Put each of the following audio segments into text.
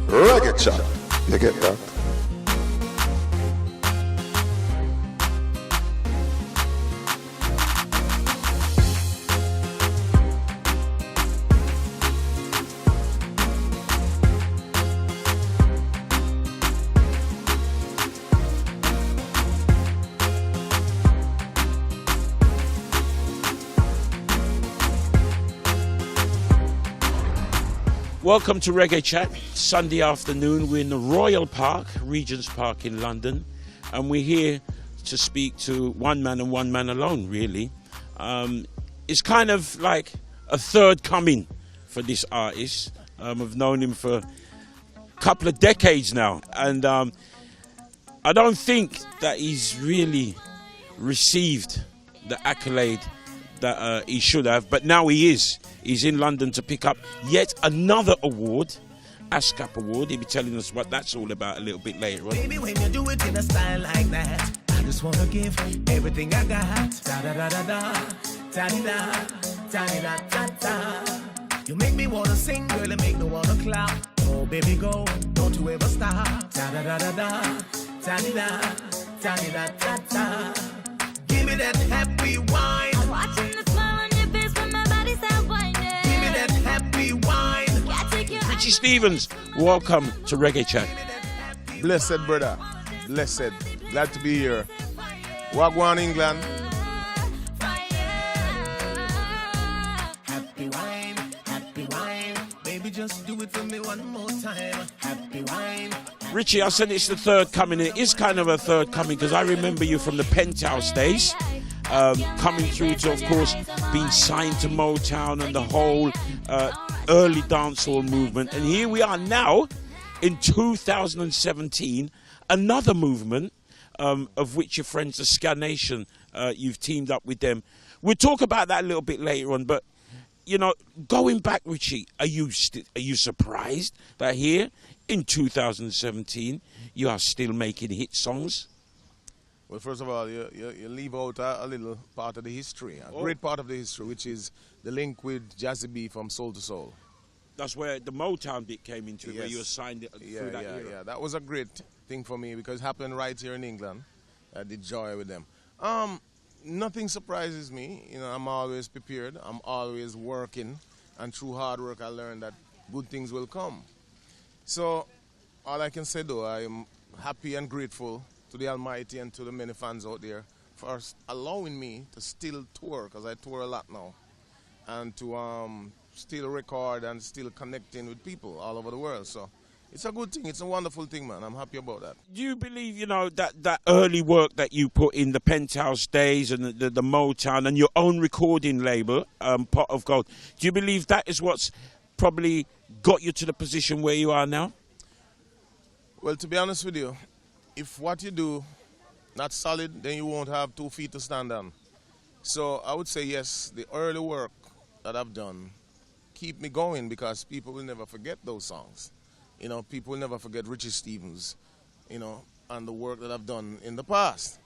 Reggae Chat. You get that? Welcome to Reggae Chat, Sunday afternoon. We're in the Royal Park, Regent's Park in London, and we're here to speak to one man and one man alone, really. It's kind of like a third coming for this artist. I've known him for a couple of decades now, and I don't think that he's really received the accolade that he should have, but now he is. He's in London to pick up yet another award, ASCAP Award. He'll be telling us what that's all about a little bit later on. Baby, when you do it in a style like that, I just wanna give everything I got. Da da da da da, da da da da da da. You make me wanna sing, girl, and make me wanna clap. Oh, baby, go, don't you ever stop. Da da da da da, da da da da da da. Give me that happy wine. I'm watching the smile on your face when my body starts whining. Give me that happy wine. Can't take your Richie Stephens, welcome to Reggae Chat. Blessed brother, blessed. Glad to be here. Wagwan, England. Happy wine. Baby, just do it for me one more time. Happy wine. Richie, I said it's the third coming. It is kind of a third coming because I remember you from the Penthouse days, coming through to, of course, being signed to Motown and the whole early dancehall movement. And here we are now in 2017, another movement of which your friends, the Ska Nation, you've teamed up with them. We'll talk about that a little bit later on, but you know, going back, Richie, are you surprised that here in 2017 you are still making hit songs? Well, first of all, you leave out a little part of the history, a great part of the history, which is the link with Jazzy B from Soul to Soul. That's where the Motown bit came into it, Yes. where you were signed through that era. Yeah. That was a great thing for me because it happened right here in England. I did joy with them. Nothing surprises me. You know, I'm always prepared. I'm always working. And through hard work, I learned that good things will come. So, all I can say, though, I am happy and grateful to the Almighty and to the many fans out there for allowing me to still tour, because I tour a lot now, and to still record and still connecting with people all over the world. So, it's a good thing. It's a wonderful thing, man. I'm happy about that. Do you believe, you know, that early work that you put in the Penthouse days and the Motown and your own recording label, Pot of Gold, do you believe that is what's probably got you to the position where you are now? Well, to be honest with you, if what you do not solid, then you won't have 2 feet to stand on. So I would say yes, the early work that I've done keep me going because people will never forget those songs. You know, people will never forget Richie Stephens, you know, and the work that I've done in the past.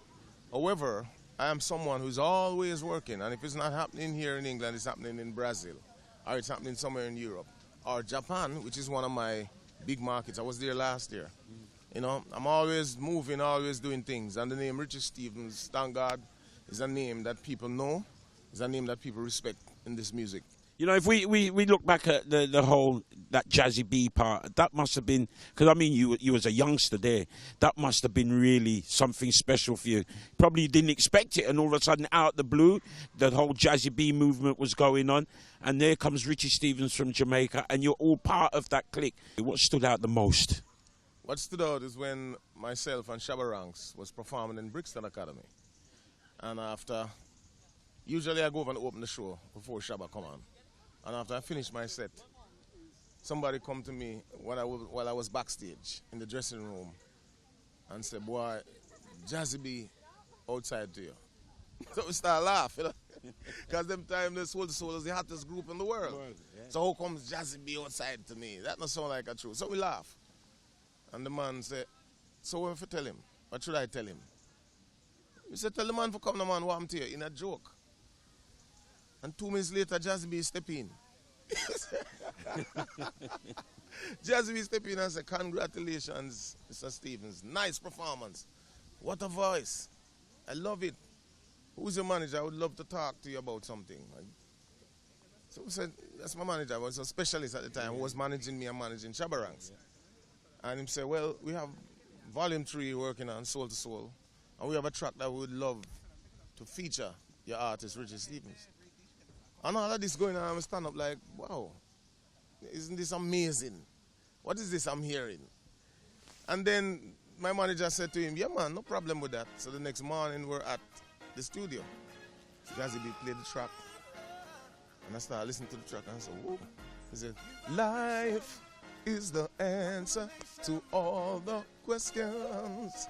However, I am someone who's always working, and if it's not happening here in England, it's happening in Brazil, or it's happening somewhere in Europe, or Japan, which is one of my big markets. I was there last year. You know, I'm always moving, always doing things, and the name Richie Stephens, thank God, is a name that people know, is a name that people respect in this music. You know, if we look back at the whole, that Jazzy B part, that must have been, because I mean, you was a youngster there, that must have been really something special for you. Probably didn't expect it, and all of a sudden, out the blue, the whole Jazzy B movement was going on, and there comes Richie Stephens from Jamaica, and you're all part of that clique. What stood out the most? What stood out is when myself and Shabba Ranks was performing in Brixton Academy. And after, usually I go over and open the show before Shabba come on. And after I finish my set, somebody come to me while I was backstage in the dressing room and said, boy, Jazzy B outside to you. So we start laughing, you know? Because them time the Soul to Soul is the hottest group in the world. Yeah. So how comes Jazzy B outside to me? That don't sound like a truth. So we laugh. And the man said, so what if I tell him? What should I tell him? We said, tell the man for come, the man, what I'm to you, in a joke. And 2 minutes later, Jazzy B step in. Jazzy step in and say, congratulations, Mr. Stevens. Nice performance. What a voice. I love it. Who's your manager? I would love to talk to you about something. So we said, that's my manager. I was a specialist at the time who was managing me and managing Shabba Ranks. And he said, well, we have Volume 3 working on Soul to Soul. And we have a track that we would love to feature your artist, Richard Stevens. And all of this going on, I stand up like, wow, isn't this amazing? What is this I'm hearing? And then my manager said to him, yeah, man, no problem with that. So the next morning, we're at the studio. Jazzy B played the track. And I started listening to the track and I said, whoa. He said, life is the answer to all the questions.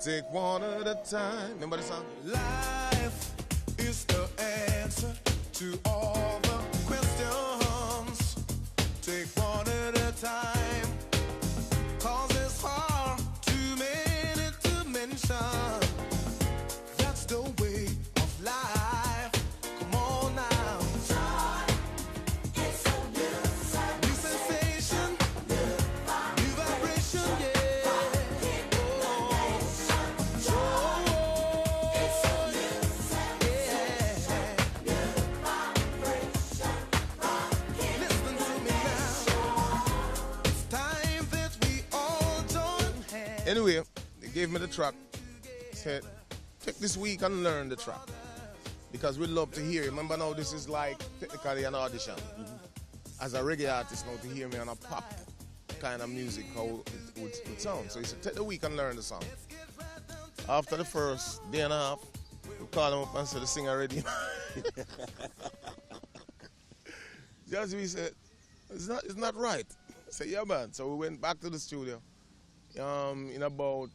Take one at a time. Remember the song? Life is the answer to all the questions. Take one at a time. Cause it's hard too many to mention. That's the way of life. Come on now. Joy, it's a new sound. New sensation, new vibration, yeah. It's a new sound. Listen to me now. It's time that we all join hands. Anyway, they gave me the track. Said, take this week and learn the track. Because we love to hear you. Remember now, this is like technically an audition. As a reggae artist now, to hear me on a pop kind of music, how it would sound. So he said, take the week and learn the song. After the first day and a half, we called him up and said, the singer ready. Just we said, it's not right. I said, yeah, man. So we went back to the studio. In about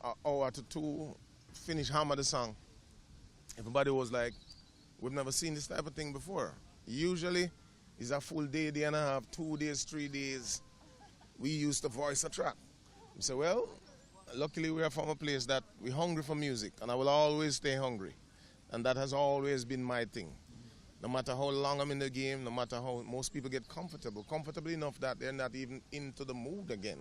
an hour to two, finished hammer the song. Everybody was like, we've never seen this type of thing before. Usually, it's a full day, day and a half, 2 days, 3 days. We used to voice a track. We said, well, luckily we are from a place that we're hungry for music, and I will always stay hungry. And that has always been my thing. No matter how long I'm in the game, no matter how most people get comfortable enough that they're not even into the mood again.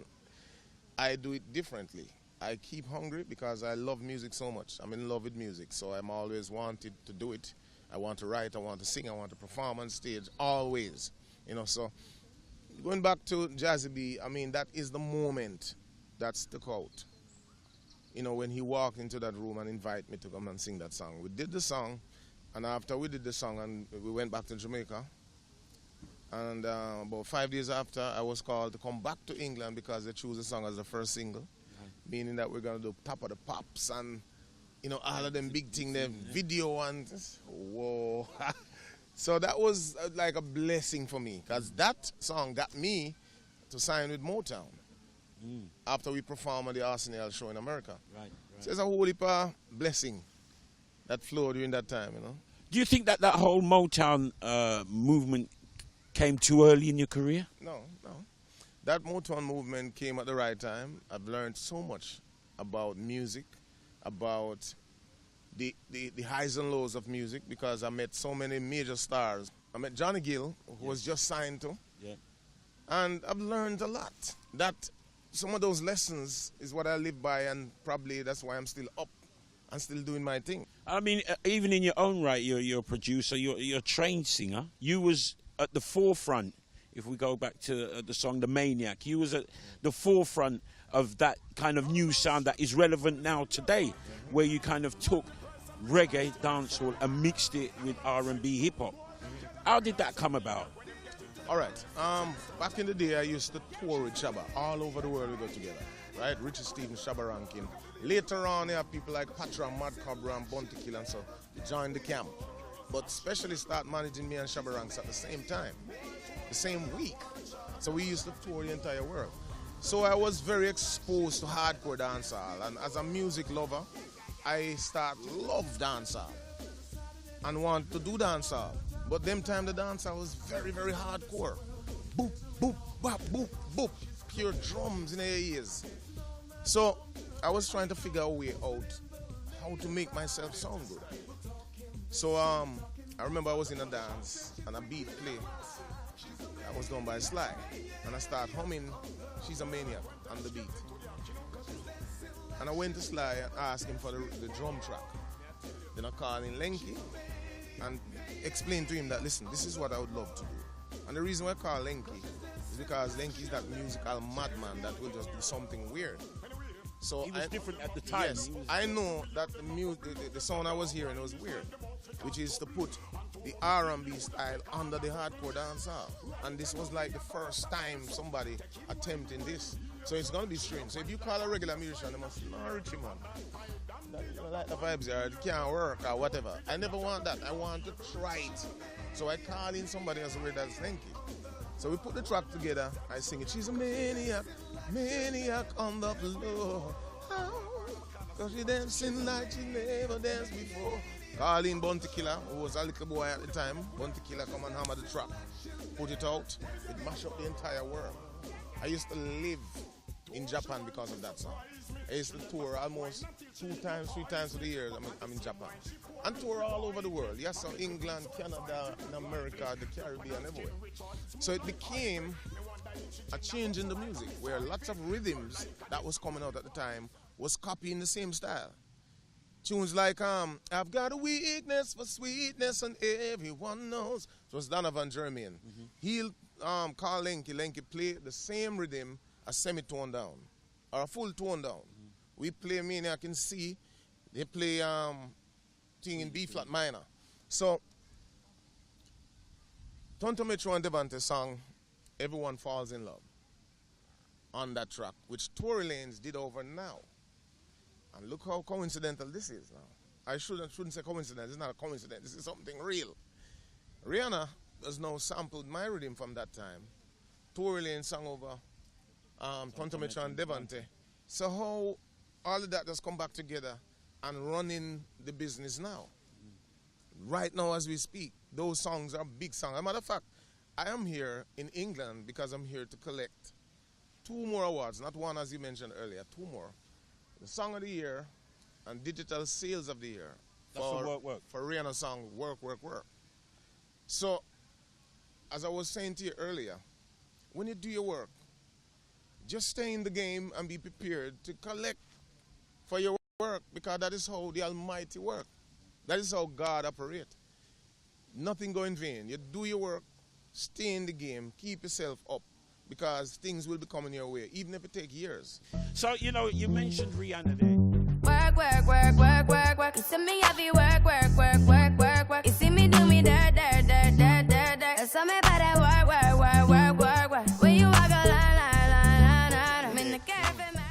I do it differently. I keep hungry because I love music so much. I'm in love with music, so I'm always wanted to do it. I want to write, I want to sing, I want to perform on stage, always. So going back to Jazzy B, I mean, that is the moment that stuck out. When he walked into that room and invited me to come and sing that song. We did the song, and after we did the song, and we went back to Jamaica, and about 5 days after, I was called to come back to England because they chose the song as the first single. Meaning that we're going to do Top of the Pops and, all of them big things, the video and, whoa. So that was like a blessing for me because that song got me to sign with Motown after we performed at the Arsenal show in America. Right. So it's a whole heap of blessing that flowed during that time, Do you think that whole Motown movement came too early in your career? No. That Motown movement came at the right time. I've learned so much about music, about the highs and lows of music because I met so many major stars. I met Johnny Gill, who was just signed to. Yeah. And I've learned a lot. That some of those lessons is what I live by, and probably that's why I'm still up and still doing my thing. I mean, even in your own right, you're a producer, you're a trained singer. You was at the forefront. If we go back to the song The Maniac, he was at the forefront of that kind of new sound that is relevant now today, where you kind of took reggae, dancehall, and mixed it with R&B, hip-hop. How did that come about? All right. Back in the day, I used to tour with Shabba. All over the world we go together, right? Richard Stevens, Shabba Rankin. Later on, you have people like Patra, Mad Cobra, and Bounty Kill, and so they joined the camp. But specialists start managing me and Shabba Ranks at the same time. The same week. So we used to tour the entire world. So I was very exposed to hardcore dancehall. And as a music lover, I love dancehall and want to do dancehall. But them time the dancehall was very, very hardcore. Boop, boop, bop, boop, boop. Pure drums in the ears. So I was trying to figure a way out how to make myself sound good. So I remember I was in a dance and a beat play. That was done by Sly. And I start humming She's a Maniac on the beat. And I went to Sly and asked him for the drum track. Then I called in Lenky and explained to him that, listen, this is what I would love to do. And the reason why I call Lenky is because Lenky is that musical madman that will just do something weird. So He was different at the time. Yes, I know that the sound I was hearing was weird, which is to put the R&B style under the hardcore dancehall. And this was like the first time somebody attempting this. So it's going to be strange. So if you call a regular musician, they must say, no, Richie, man, you don't like the vibes here, it can't work or whatever. I never want that. I want to try it. So I call in somebody else already that's Lenky. So we put the track together. I sing it. She's a maniac, maniac on the floor. Cause she dancing like she never danced before. Call in Bounty Killer, who was a little boy at the time. Bounty Killer come and hammer the track. Put it out. It mashed up the entire world. I used to live in Japan because of that song. I used to tour almost 2 times, 3 times a year. I'm in Japan. And tour all over the world. Yes, so England, Canada, in America, the Caribbean, everywhere. So it became a change in the music where lots of rhythms that was coming out at the time was copying the same style. Tunes like I've got a weakness for sweetness and everyone knows. So it's Donovan Jermaine. He'll call Lenky play the same rhythm as semitone down or a full tone down. We play Maniac in C, they play thing in B flat minor. So Tonto Metro and Devante song Everyone Falls in Love on that track, which Tory Lanez did over now. And look how coincidental this is now. I shouldn't say coincidence, it's not a coincidence, this is something real. Rihanna has now sampled my rhythm from that time. Tory Lanez sang over Tonto Metro and Devante. So how all of that has come back together and running the business now. Right now as we speak, those songs are big songs. As a matter of fact, I am here in England because I'm here to collect 2 more awards, not one as you mentioned earlier, 2 more. The Song of the Year and Digital Sales of the Year. That's for work. For Rihanna's song, Work, Work, Work. So, as I was saying to you earlier, when you do your work, just stay in the game and be prepared to collect for your work, because that is how the Almighty works. That is how God operates. Nothing go in vain. You do your work, stay in the game, keep yourself up, because things will be coming your way, even if it takes years. So, you know, you mentioned Rihanna there. Work, work, work, work, work, work. You see me heavy work, work, work, work, work, work. You see me do me dirt, dirt, dirt, dirt, dirt, dirt. You saw me by that work, work, work, work, work, work. When you walk a line, line, line, line, line. I'm in the cafe, man.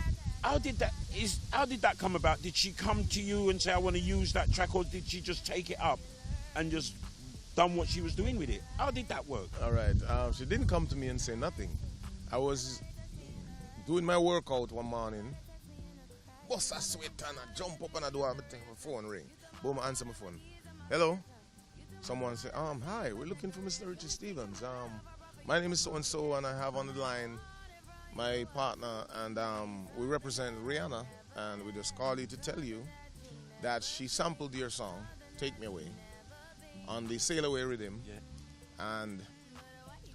How did that come about? Did she come to you and say, I want to use that track, or did she just take it up and just done what she was doing with it? How did that work? All right. She didn't come to me and say nothing. I was doing my workout one morning, bust a sweat and I jump up and I do everything. My phone ring. Boom, I answer my phone. Hello? Someone said, hi, we're looking for Mr. Richie Stevens. My name is so-and-so, and I have on the line my partner, and we represent Rihanna, and we just call you to tell you that she sampled your song, Take Me Away, on the Sail Away rhythm. Yeah. And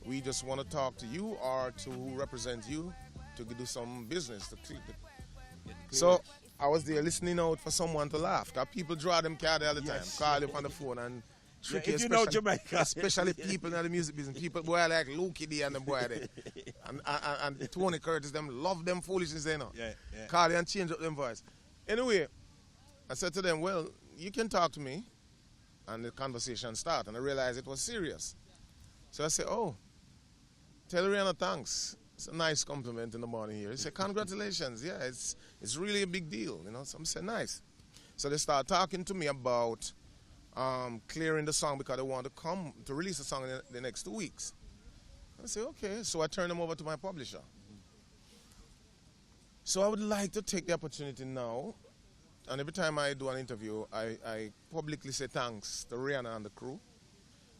we just want to talk to you or to who represents you to do some business. So I was there listening out for someone to laugh, because people draw them card all the time, call you on the phone and trick you. If you know Jamaica. Especially people in the music business. People boy like Lukey D and the boy there. And Tony Curtis, them love them foolishness, they know. Yeah. Call you and change up them voice. Anyway, I said to them, well, you can talk to me. And the conversation started, and I realized it was serious. So I said, oh, tell Rihanna thanks. It's a nice compliment in the morning here. He said, congratulations. Yeah, it's really a big deal, you know. So I said, nice. So they start talking to me about clearing the song because they want to come to release the song in the next 2 weeks. I said, okay. So I turned them over to my publisher. So I would like to take the opportunity now, and every time I do an interview, I publicly say thanks to Rihanna and the crew,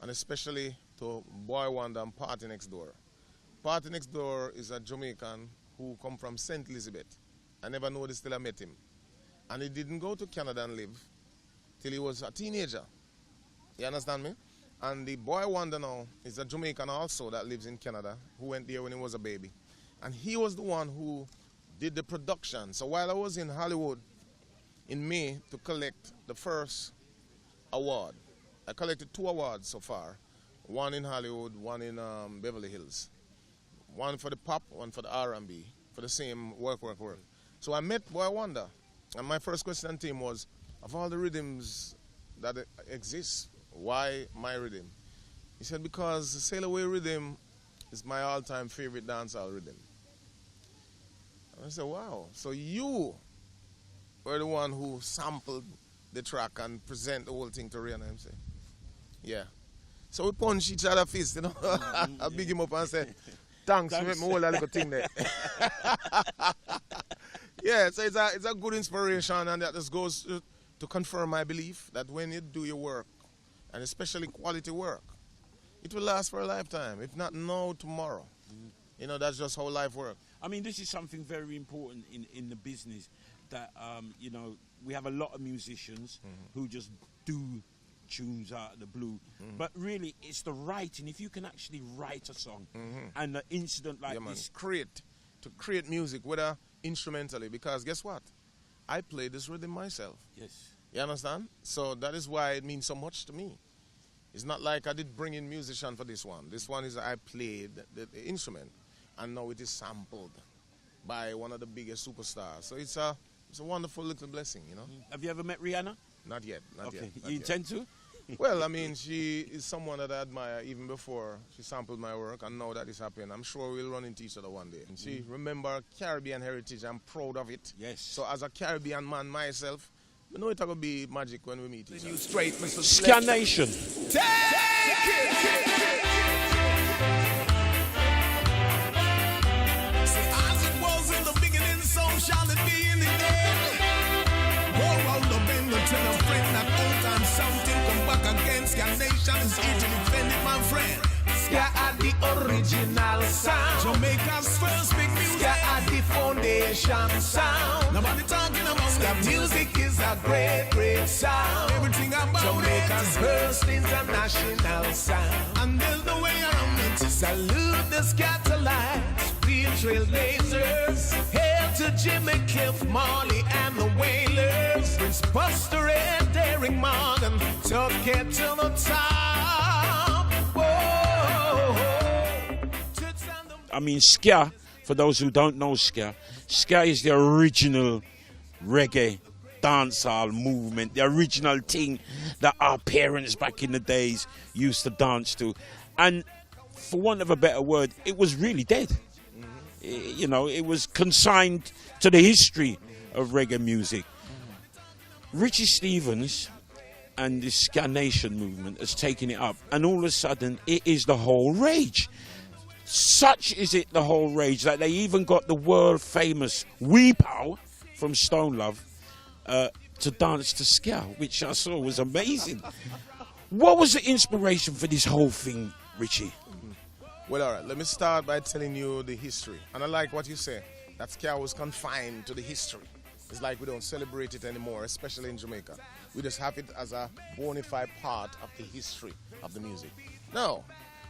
and especially to Boy Wonder and Party Next Door. Party Next Door is a Jamaican who come from St. Elizabeth. I never noticed till I met him. And he didn't go to Canada and live till he was a teenager. You understand me? And the boy wonder now is a Jamaican also that lives in Canada, who went there when he was a baby. And he was the one who did the production. So while I was in Hollywood in May to collect the first award, I collected 2 awards so far. One in Hollywood, one in Beverly Hills. One for the pop, one for the R&B, for the same work. So I met Boy Wonder, and my first question to him was, of all the rhythms that exist, why my rhythm? He said, because the Sail Away rhythm is my all-time favorite dancehall rhythm. And I said, wow, so you were the one who sampled the track and present the whole thing to Rihanna. I said, yeah. So we punch each other fist, you know. I big him up and say, thanks for making me hold that little thing there. Yeah, so it's a good inspiration, and that just goes to confirm my belief that when you do your work, and especially quality work, it will last for a lifetime. If not now, tomorrow. You know, that's just how life works. I mean, this is something very important in the business, that, you know, we have a lot of musicians who just do tunes out of the blue. But really, it's the writing. If you can actually write a song and an incident like this. To create music, whether instrumentally, because guess what? I play this rhythm myself. Yes. You understand? So that is why it means so much to me. It's not like I did bring in musician for this one. This one is I played the instrument, and now it is sampled by one of the biggest superstars. So it's a wonderful little blessing, you know. Have you ever met Rihanna? Not yet. Not yet. You intend to? Well, I mean, she is someone that I admire even before she sampled my work, and now that is happening, I'm sure we'll run into each other one day. And she remember Caribbean heritage. I'm proud of it. Yes. So as a Caribbean man myself, I know it's going to be magic when we meet each other. Straight, Mr. Scan Nation. Take it. See, as it was in the beginning, so shall it be in the end. Go round the bend and tell a friend that old time something come back again. Scan Nation is here to defend it, my friend. Ska at the original sound. Jamaica's first big music. Ska at the foundation sound. Nobody talking about ska music is a great, great sound. Everything about Jamaica's first international sound. And there's no way around it. Salute the Scatolites, real trailblazers. Hail to Jimmy Cliff, Marley, and the Wailers. Prince Buster and Derrick Morgan took it to the top. I mean, ska, for those who don't know ska is the original reggae dancehall movement, the original thing that our parents back in the days used to dance to. And for want of a better word, it was really dead. You know, it was consigned to the history of reggae music. Richie Stephens and the Ska Nation movement has taken it up, and all of a sudden it is the whole rage. Such is it the whole rage that they even got the world famous Wee Pow from Stone Love to dance to ska, which I saw was amazing. What was the inspiration for this whole thing, Richie? Well, all right, let me start by telling you the history. And I like what you say, that ska was confined to the history. It's like we don't celebrate it anymore, especially in Jamaica. We just have it as a bona fide part of the history of the music. No,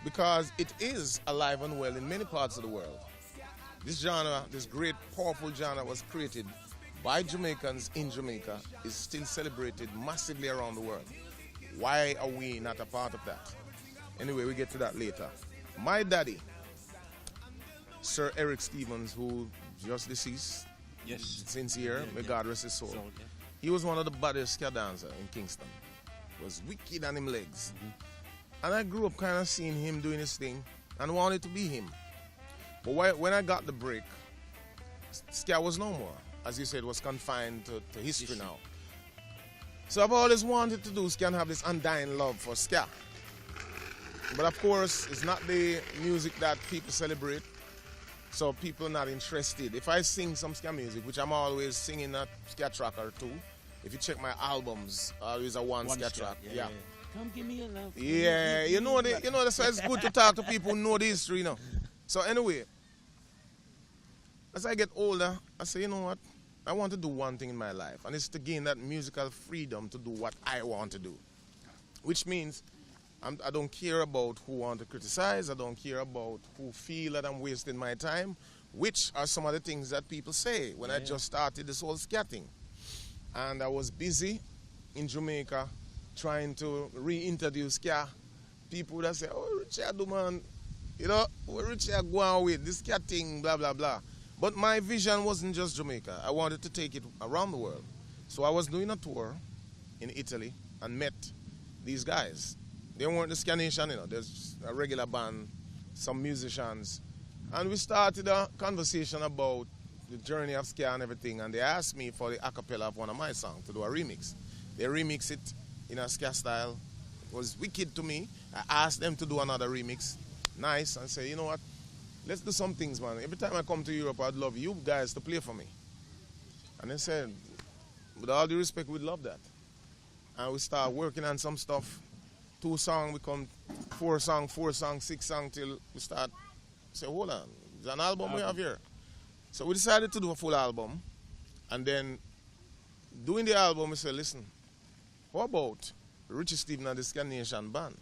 because it is alive and well in many parts of the world. This genre, this great, powerful genre was created by Jamaicans in Jamaica, is still celebrated massively around the world. Why are we not a part of that? Anyway, we get to that later. My daddy, Sir Eric Stephens, who just deceased, sincere, may God rest his soul. He was one of the baddest ska dancers in Kingston. Was wicked on him legs. And I grew up kind of seeing him doing his thing and wanted to be him. But when I got the break, ska was no more. As you said, was confined to history now. So I've always wanted to do ska and have this undying love for ska. But of course, it's not the music that people celebrate, so people are not interested. If I sing some ska music, which I'm always singing a ska track or two, if you check my albums, always a one ska track. Yeah. Come give me a love. Yeah, you know that's why it's good to talk to people who know the history, you know. So anyway, as I get older, I say, you know what? I want to do one thing in my life, and it's to gain that musical freedom to do what I want to do. Which means I don't care about who want to criticize. I don't care about who feel that I'm wasting my time, which are some of the things that people say when I just started this whole scatting. And I was busy in Jamaica trying to reintroduce ska. People would say, oh, Richard, man, you know, what Richard go on with, this scatting, blah, blah, blah. But my vision wasn't just Jamaica. I wanted to take it around the world. So I was doing a tour in Italy and met these guys. They weren't the Ska Nation, you know, there's a regular band, some musicians. And we started a conversation about the journey of ska and everything, and they asked me for the a cappella of one of my songs to do a remix. They remixed it in a ska style. It was wicked to me. I asked them to do another remix. Nice, and say, you know what, let's do some things, man. Every time I come to Europe, I'd love you guys to play for me. And they said, with all due respect, we'd love that. And we start working on some stuff. 2 songs become 4 songs, 4 songs, 6 songs, till we start say, hold on, there's an album we have here. So we decided to do a full album. And then doing the album, we said, listen, how about Richie Stephen and the Ska Nation band?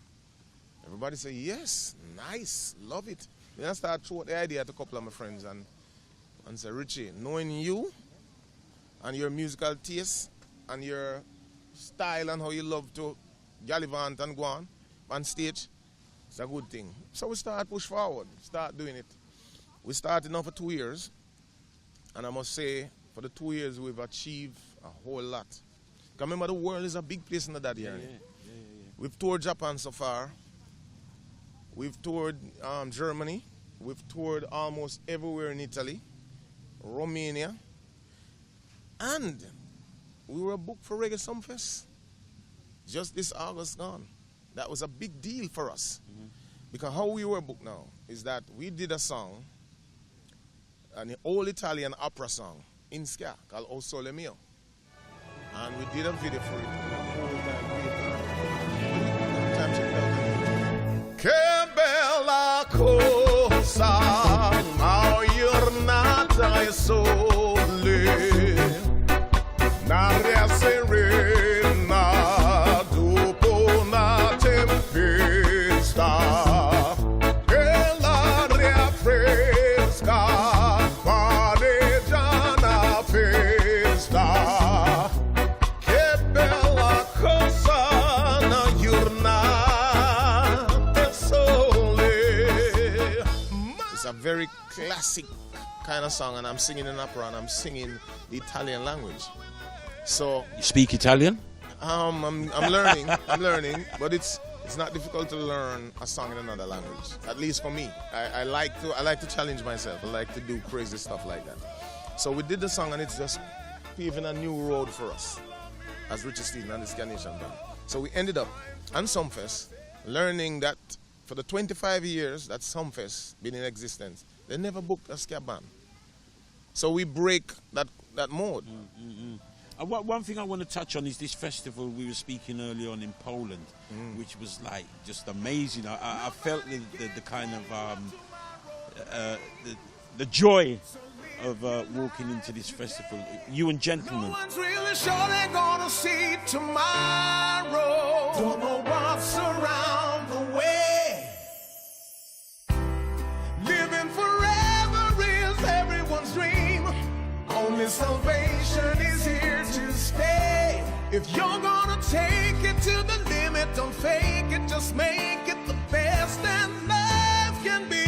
Everybody said, yes, nice, love it. Then I started throwing the idea to a couple of my friends and said, Richie, knowing you and your musical taste and your style and how you love to gallivant and go on stage, it's a good thing. So we start push forward, start doing it. We started now for 2 years, and I must say, for the 2 years we've achieved a whole lot. Because remember, the world is a big place in that area. We've toured Japan so far. We've toured Germany. We've toured almost everywhere in Italy, Romania, and we were booked for Reggae Sumfest just this August gone. That was a big deal for us. Because how we were booked now is that we did a song, an old Italian opera song in ska called O Sole Mio. And we did a video for it. Che bella cosa, ma giornata è sole, l'aria serena dopo una tempesta, e l'aria fresca pareggia una festa. Che bella cosa, una giornata sole. It's a very classic kind of song, and I'm singing in opera and I'm singing the Italian language. So You speak Italian? I'm learning. I'm learning, but it's not difficult to learn a song in another language. At least for me, I like to challenge myself. I like to do crazy stuff like that. So we did the song, and it's just paving a new road for us as Richie Stephen and the Ska Nation band. So we ended up on Sumfest, learning that for the 25 years that Sumfest been in existence, they never booked a ska band. So we break that mode. One thing I want to touch on is this festival we were speaking earlier on in Poland, which was like just amazing. I felt the kind of the joy of walking into this festival. You and Gentlemen. No one's really sure they're gonna see tomorrow. Don't know what's around the way. Living forever is everyone's dream. Only salvation is here to stay. If you're gonna take it to the limit, don't fake it, just make it the best that life can be.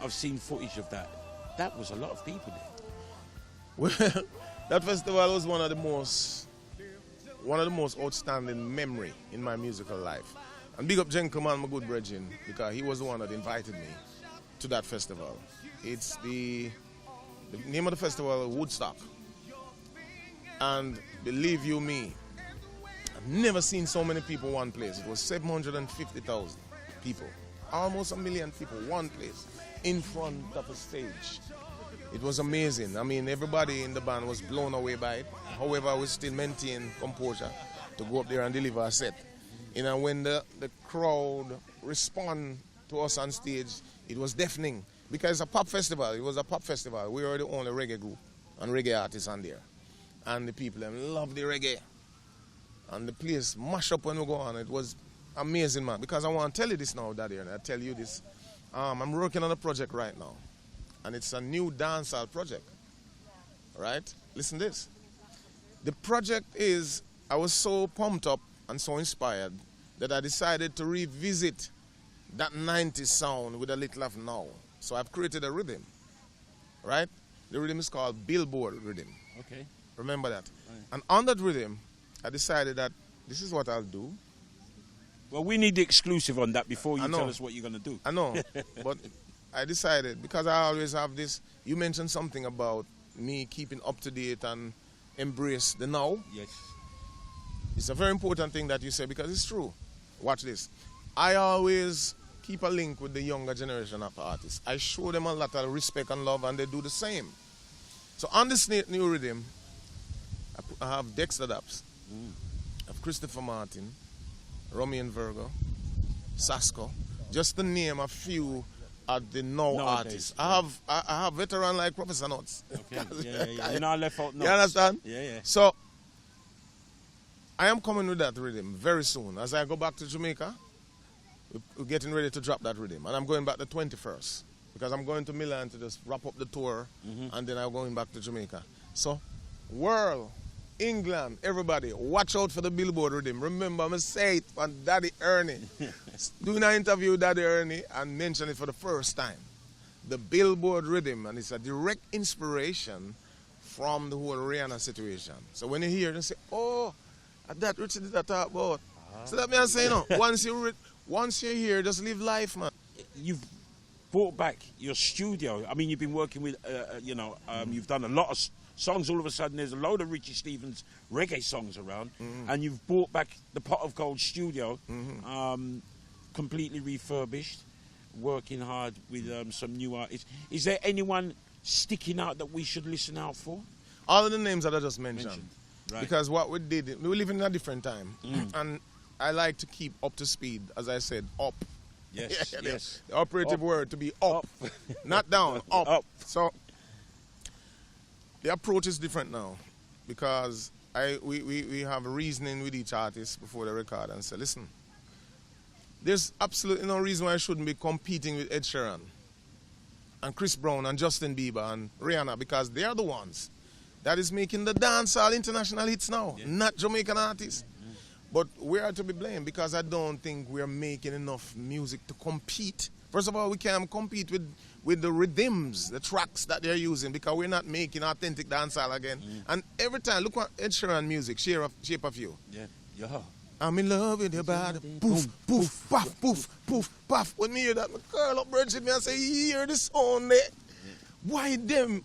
I've seen footage of that. That was a lot of people there. Well, that festival was one of the most outstanding memory in my musical life. And big up Gentleman, my good brethren, because he was the one that invited me to that festival. It's the name of the festival, Woodstock. And believe you me, I've never seen so many people in one place. It was 750,000 people, almost 1 million people, one place, in front of a stage. It was amazing. I mean, everybody in the band was blown away by it. However, we still maintain composure to go up there and deliver a set. You know, when the crowd respond to us on stage, it was deafening. Because it's a pop festival. It was a pop festival. We were the only reggae group and reggae artists on there. And the people them love the reggae. And the place mash up when we go on. It was amazing, man. Because I want to tell you this now, Daddy, and I tell you this. I'm working on a project right now. And it's a new dancehall project. Right? Listen to this. The project is, I was so pumped up and so inspired that I decided to revisit that 90s sound with a little of now. So I've created a rhythm. Right? The rhythm is called Billboard rhythm. Okay. Remember that. Right. And on that rhythm, I decided that this is what I'll do. Well, we need the exclusive on that before you tell us what you're going to do. I know, but I decided, because I always have this, you mentioned something about me keeping up to date and embrace the now. Yes. It's a very important thing that you say, because it's true. Watch this. I always keep a link with the younger generation of artists. I show them a lot of respect and love, and they do the same. So on this new rhythm, I have Dexter Daps, I have Christopher Martin, Romy and Virgo, Sasko, just to name a few of the now artists. I have veteran like Professor Nuts. Okay. Yeah. You're not left out Nuts. You understand? Yeah. So I am coming with that rhythm very soon. As I go back to Jamaica, we're getting ready to drop that rhythm. And I'm going back the 21st. Because I'm going to Milan to just wrap up the tour. And then I'm going back to Jamaica. So, world, England, everybody, watch out for the Billboard rhythm. Remember, I'm going to say it on Daddy Ernie. Doing an interview with Daddy Ernie and mention it for the first time. The Billboard rhythm. And it's a direct inspiration from the whole Rihanna situation. So when you hear it, you say, oh, that Richie did that talk about. So that means I say, no, once you're here, just live life, man. You've brought back your studio. I mean, you've been working with, you've done a lot of songs. All of a sudden, there's a load of Richie Stephens reggae songs around. And you've brought back the Pot of Gold studio, completely refurbished, working hard with some new artists. Is there anyone sticking out that we should listen out for? All of the names that I just mentioned. Right. Because what we did, we live in a different time. And I like to keep up to speed, as I said, up. Yes, yes. The operative word to be up. Not down, up. So the approach is different now, because we have reasoning with each artist before the record and say, listen, there's absolutely no reason why I shouldn't be competing with Ed Sheeran and Chris Brown and Justin Bieber and Rihanna, because they are the ones that is making the dancehall international hits now, not Jamaican artists. But we are to be blamed, because I don't think we're making enough music to compete. First of all, we can't compete with the rhythms, the tracks that they're using, because we're not making authentic dancehall again. And every time, look at Ed Sheeran music, Shape of You. Yeah. I'm in love with your body. Poof, poof, puff, poof, poof, puff. When me hear that, my girl up Bridget me and say, you hear the sound there? Why them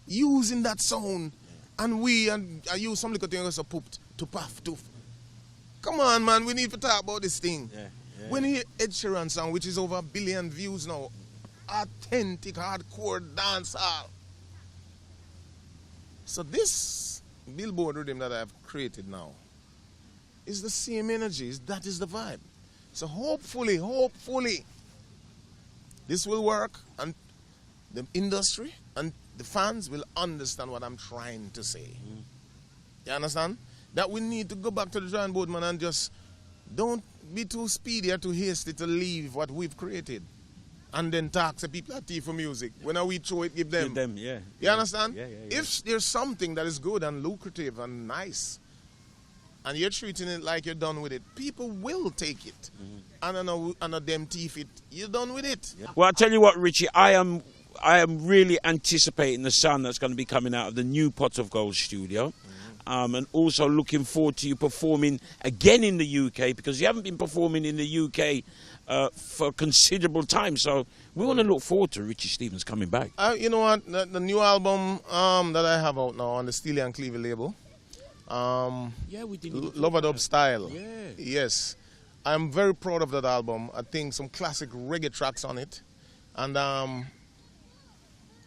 using that sound? And I use some little thing also poop to puff, to. Come on, man, we need to talk about this thing. When you hear Ed Sheeran song, which is over 1 billion views now, authentic, hardcore dancehall. So this Billboard rhythm that I've created now is the same energy. That is the vibe. So hopefully, this will work, and the industry and the fans will understand what I'm trying to say. You understand? That we need to go back to the drawing board, man, and just don't be too speedy or too hasty to leave what we've created. And then talk to people at Tea for Music. When we throw it, give them. Give them, yeah. You understand? Yeah. If there's something that is good and lucrative and nice, and you're treating it like you're done with it, people will take it. And on a them teeth it, you're done with it. Well, I'll tell you what, Richie, I am really anticipating the sound that's going to be coming out of the new Pot of Gold studio. And also looking forward to you performing again in the UK, because you haven't been performing in the UK for a considerable time. So we want to look forward to Richie Stephens coming back. You know what? The new album that I have out now on the Steely and Clevie label, we did Love Dub Style. Yeah. Yes. I'm very proud of that album. I think some classic reggae tracks on it. And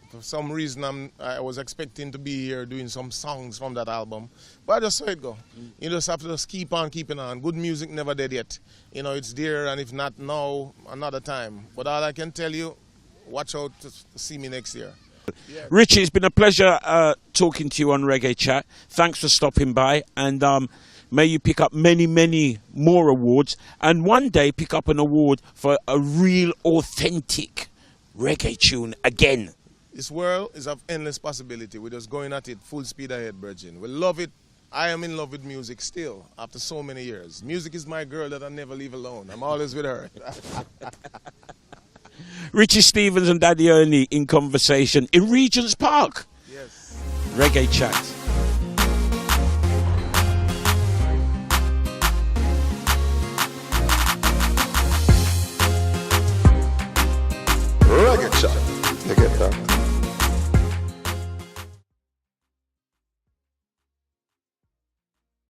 for some reason, I was expecting to be here doing some songs from that album. But I just saw it go. You just have to just keep on keeping on. Good music never dead yet. You know, it's there, and if not now, another time. But all I can tell you, watch out to see me next year. Richie, it's been a pleasure talking to you on Reggae Chat. Thanks for stopping by, and may you pick up many, many more awards, and one day pick up an award for a real, authentic reggae tune again. This world is of endless possibility. We're just going at it full speed ahead, Virgin. We love it. I am in love with music still, after so many years. Music is my girl that I never leave alone. I'm always with her. Richie Stephens and Daddy Ernie in conversation in Regent's Park. Yes. Reggae Chat.